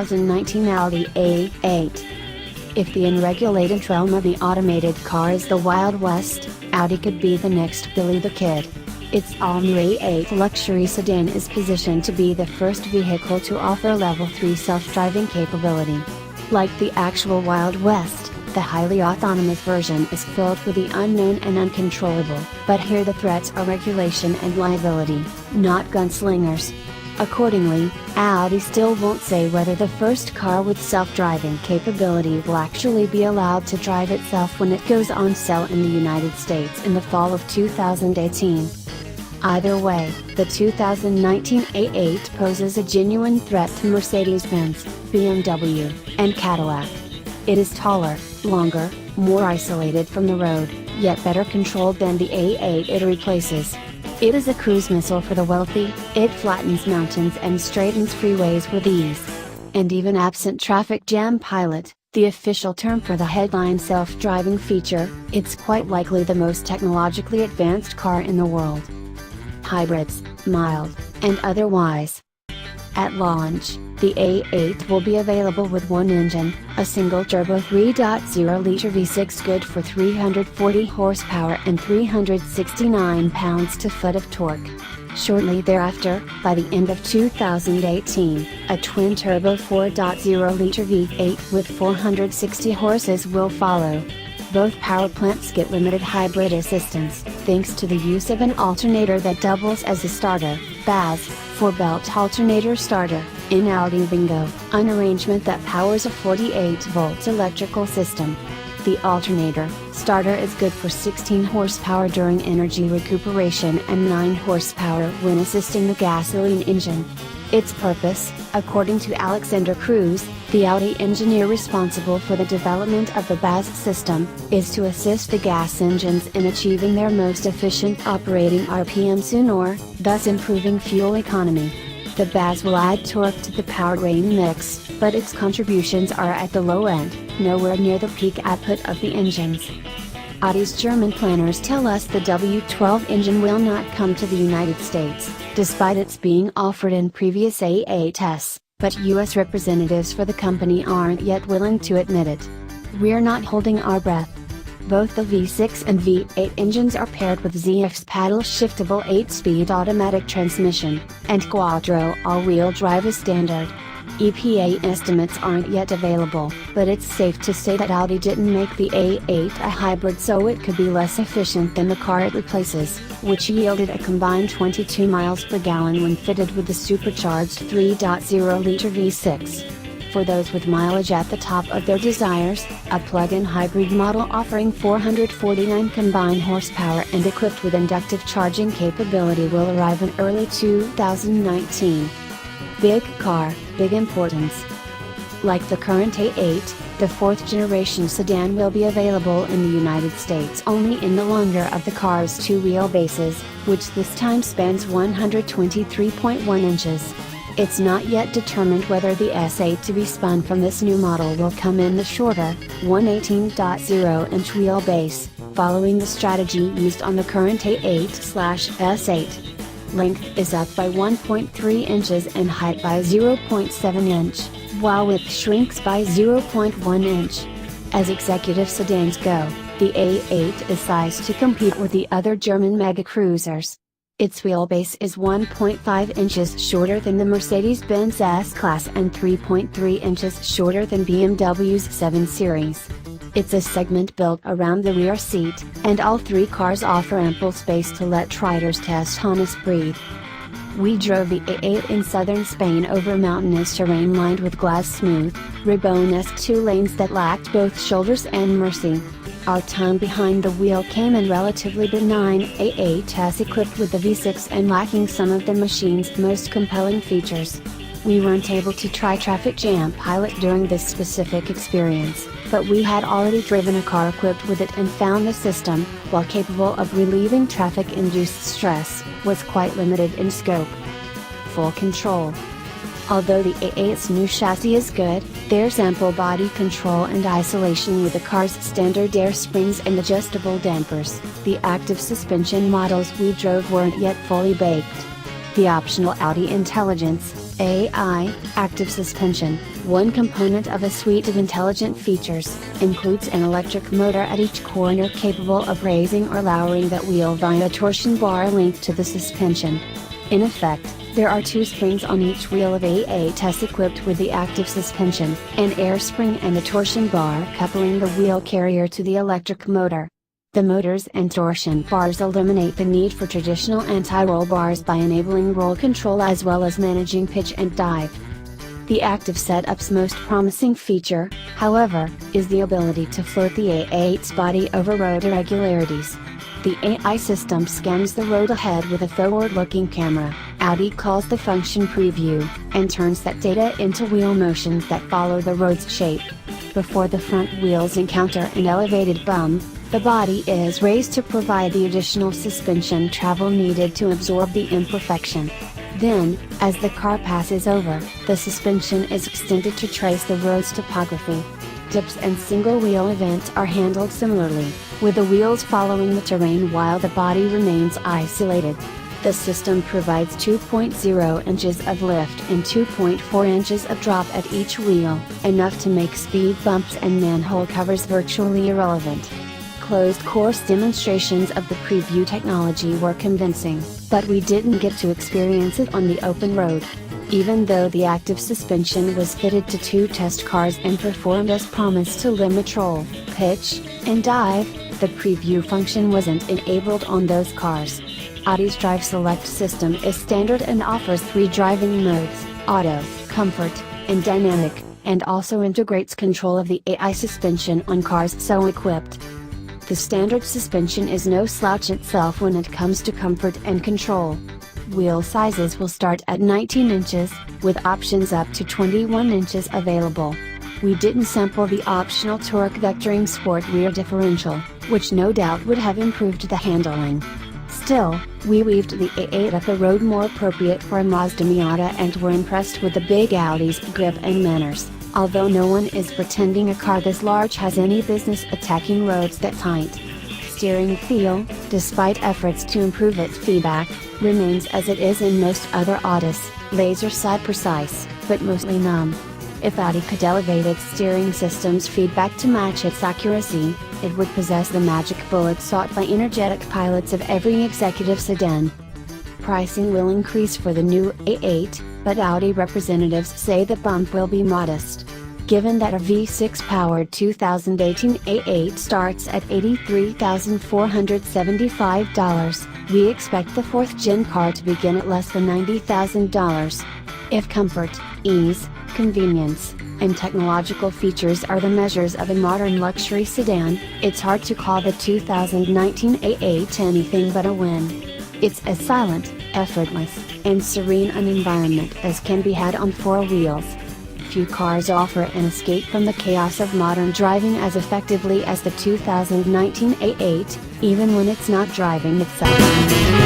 2019 Audi A8. If the unregulated realm of the automated car is the Wild West, Audi could be the next Billy the Kid. Its all-new A8 luxury sedan is positioned to be the first vehicle to offer Level 3 self-driving capability. Like the actual Wild West, the highly autonomous version is filled with the unknown and uncontrollable, but here the threats are regulation and liability, not gunslingers. Accordingly, Audi still won't say whether the first car with self-driving capability will actually be allowed to drive itself when it goes on sale in the United States in the fall of 2018. Either way, the 2019 A8 poses a genuine threat to Mercedes-Benz, BMW, and Cadillac. It is taller, longer, more isolated from the road, yet better controlled than the A8 it replaces. It is a cruise missile for the wealthy, it flattens mountains and straightens freeways with ease. And even absent traffic jam pilot, the official term for the headline self-driving feature, it's quite likely the most technologically advanced car in the world. Hybrids, mild, and otherwise. At launch, the A8 will be available with one engine, a single-turbo 3.0-liter V6 good for 340 horsepower and 369 pounds-to-foot of torque. Shortly thereafter, by the end of 2018, a twin-turbo 4.0-liter V8 with 460 horses will follow. Both power plants get limited hybrid assistance, thanks to the use of an alternator that doubles as a starter, BAS, 4-belt alternator starter, in Audi Bingo, an arrangement that powers a 48-volt electrical system. The alternator starter is good for 16 horsepower during energy recuperation and 9 horsepower when assisting the gasoline engine. Its purpose, according to Alexander Cruz, the Audi engineer responsible for the development of the BAS system, is to assist the gas engines in achieving their most efficient operating RPM sooner, thus improving fuel economy. The BAS will add torque to the powertrain mix, but its contributions are at the low end, nowhere near the peak output of the engines. Audi's German planners tell us the W12 engine will not come to the United States, despite its being offered in previous A8s, but US representatives for the company aren't yet willing to admit it. We're not holding our breath. Both the V6 and V8 engines are paired with ZF's paddle-shiftable 8-speed automatic transmission, and Quattro all-wheel drive is standard. EPA estimates aren't yet available, but it's safe to say that Audi didn't make the A8 a hybrid so it could be less efficient than the car it replaces, which yielded a combined 22 miles per gallon when fitted with the supercharged 3.0-liter V6. For those with mileage at the top of their desires, a plug-in hybrid model offering 449 combined horsepower and equipped with inductive charging capability will arrive in early 2019. Big car, big importance. Like the current A8, the fourth-generation sedan will be available in the United States only in the longer of the car's two wheelbases, which this time spans 123.1 inches. It's not yet determined whether the S8 to be spun from this new model will come in the shorter, 118.0-inch wheelbase, following the strategy used on the current A8/S8. Length is up by 1.3 inches and height by 0.7 inch, while width shrinks by 0.1 inch. As executive sedans go, the A8 is sized to compete with the other German mega-cruisers. Its wheelbase is 1.5 inches shorter than the Mercedes-Benz S-Class and 3.3 inches shorter than BMW's 7 Series. It's a segment built around the rear seat, and all three cars offer ample space to let riders test harness breathe. We drove the A8 in southern Spain over mountainous terrain lined with glass-smooth, ribbon-esque two lanes that lacked both shoulders and mercy. Our time behind the wheel came in relatively benign A8s equipped with the V6 and lacking some of the machine's most compelling features. We weren't able to try traffic jam pilot during this specific experience, but we had already driven a car equipped with it and found the system, while capable of relieving traffic-induced stress, was quite limited in scope. Full control. Although the A8's new chassis is good, there's ample body control and isolation with the car's standard air springs and adjustable dampers. The active suspension models we drove weren't yet fully baked. The optional Audi Intelligence, AI, active suspension, one component of a suite of intelligent features, includes an electric motor at each corner capable of raising or lowering that wheel via a torsion bar linked to the suspension. In effect, there are two springs on each wheel of A8s equipped with the active suspension, an air spring and a torsion bar coupling the wheel carrier to the electric motor. The motors and torsion bars eliminate the need for traditional anti-roll bars by enabling roll control as well as managing pitch and dive. The active setup's most promising feature, however, is the ability to float the A8's body over road irregularities. The AI system scans the road ahead with a forward-looking camera, Audi calls the function preview, and turns that data into wheel motions that follow the road's shape. Before the front wheels encounter an elevated bump, the body is raised to provide the additional suspension travel needed to absorb the imperfection. Then, as the car passes over, the suspension is extended to trace the road's topography. Dips and single-wheel events are handled similarly, with the wheels following the terrain while the body remains isolated. The system provides 2.0 inches of lift and 2.4 inches of drop at each wheel, enough to make speed bumps and manhole covers virtually irrelevant. Closed-course demonstrations of the preview technology were convincing, but we didn't get to experience it on the open road. Even though the active suspension was fitted to two test cars and performed as promised to limit roll, pitch, and dive, the preview function wasn't enabled on those cars. Audi's Drive Select system is standard and offers 3 driving modes, Auto, Comfort, and Dynamic, and also integrates control of the AI suspension on cars so equipped. The standard suspension is no slouch itself when it comes to comfort and control. Wheel sizes will start at 19 inches, with options up to 21 inches available. We didn't sample the optional torque vectoring sport rear differential, which no doubt would have improved the handling. Still, we weaved the A8 up a road more appropriate for a Mazda Miata and were impressed with the big Audi's grip and manners, although no one is pretending a car this large has any business attacking roads that tight. Steering feel, despite efforts to improve its feedback, remains as it is in most other Audis, laser side precise, but mostly numb. If Audi could elevate its steering system's feedback to match its accuracy, it would possess the magic bullet sought by energetic pilots of every executive sedan. Pricing will increase for the new A8, but Audi representatives say the bump will be modest. Given that a V6-powered 2018 A8 starts at $83,475, we expect the 4th-gen car to begin at less than $90,000. If comfort, ease, convenience, and technological features are the measures of a modern luxury sedan, it's hard to call the 2019 A8 anything but a win. It's as silent, effortless, and serene an environment as can be had on 4 wheels. Few cars offer an escape from the chaos of modern driving as effectively as the 2019 A8, even when it's not driving itself.